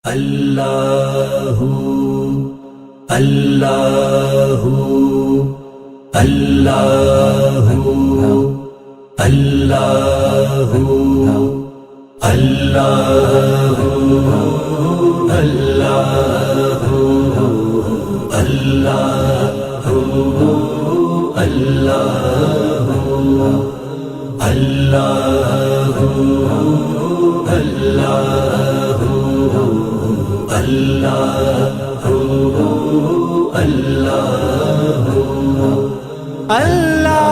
اللہ اللہ اللہ اللہ اللہ اللہ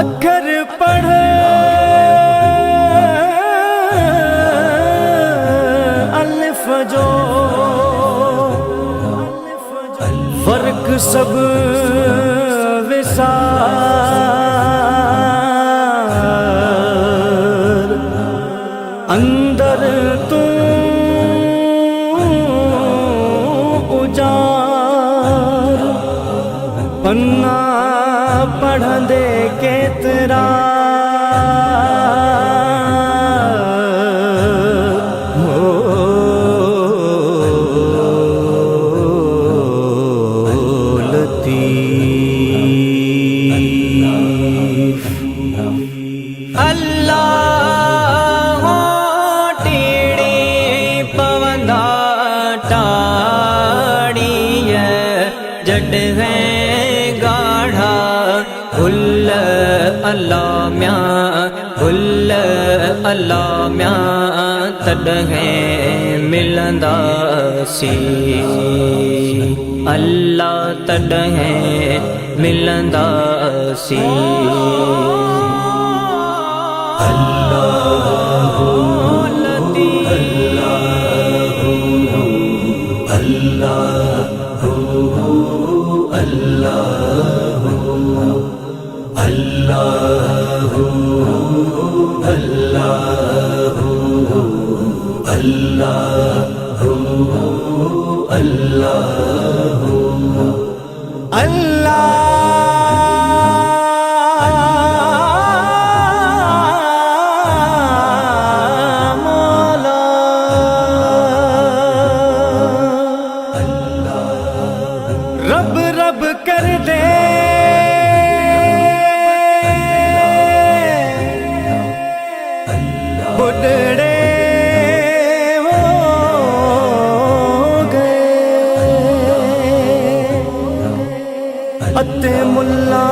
اکھر پڑھے الف جو فرق سب وسار اندر تو اجار پنہ پڑھ دے کیترا لطیف اللہ ٹیڑی پوندا ٹاڑی جڈ ہے گاڑھا بھل اللہ میاں بھل اللہ میاں تڈہیں ملندا سی اللہ تڈہیں ملندا سی اللہ لطیف اللہ رب رب کر دے بڈڑے ہو گئے اتے ملا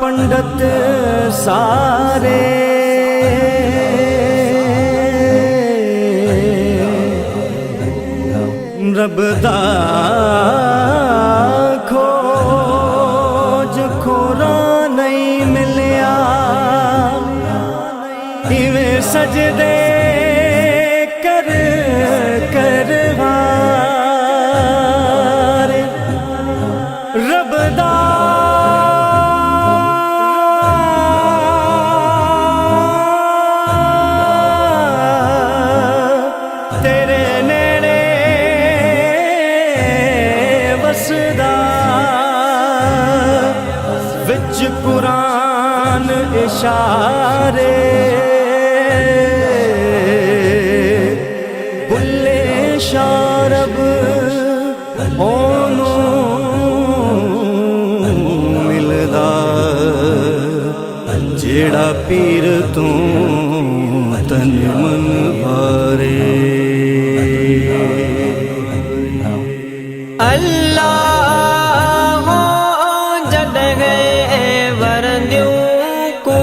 پنڈت سارے رب دا کھوج کھورا نہیں ملیا ایویں سجدے کر کر ہار رب دا تیرے نیڑے وسدا وچ قرآن اشارے بلے شارب اونوں ملدا جیڑا پیر تو تن من بھارے اللہ جد گئے وردیوں کو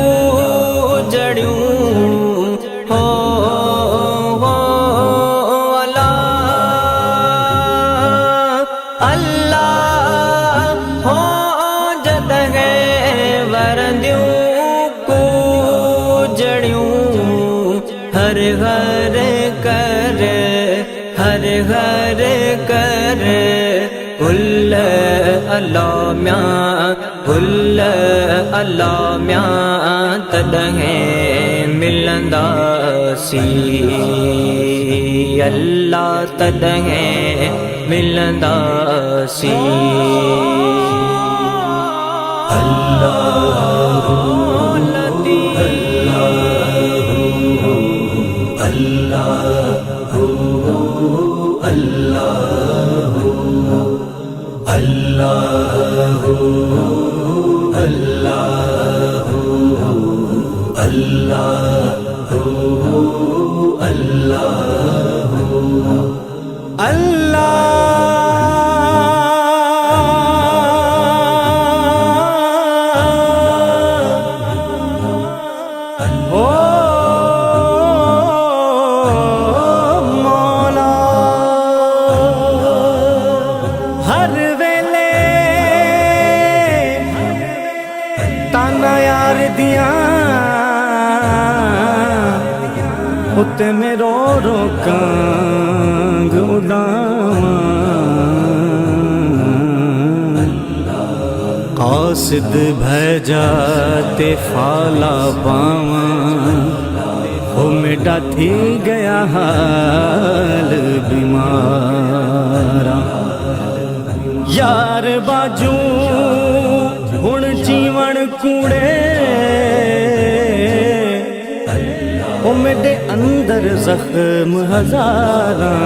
جڑیوں ہو اللہ ہو جد گئے وردیوں کو جڑیوں ہر گھر کر ہر گھر کر کل اللہ میاں کل اللہ میاں تدہیں ملندا سی اللہ تدہیں ملندا سی اتے میں رو رو کانگ اڑاواں قاصد بھیجا تے فالا پاواں او میڈا تھی گیا حال بیمارا یار باجو ہن جیون کوڑے او میرے اندر زخم ہزاراں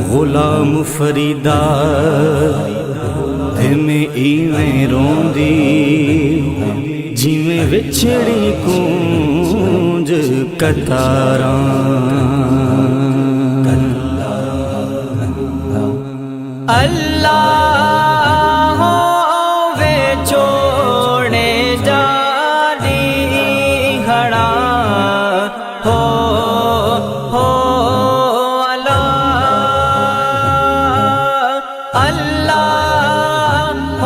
غلام فریدا تے میں ایویں روندی جیویں وچھڑی کونج کتاراں اللہ وے چھوڑے جاری کھڑا ہو اللہ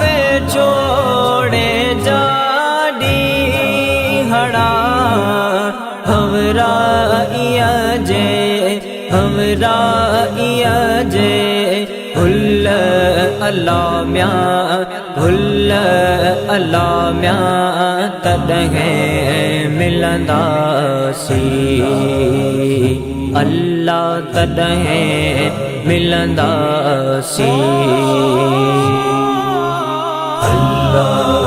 وے چھوڑے جاری کھڑا ہمراہ جے بھل اللہ میاں تدہیں ملندا سی اللہ تدہیں ملندا سی اللہ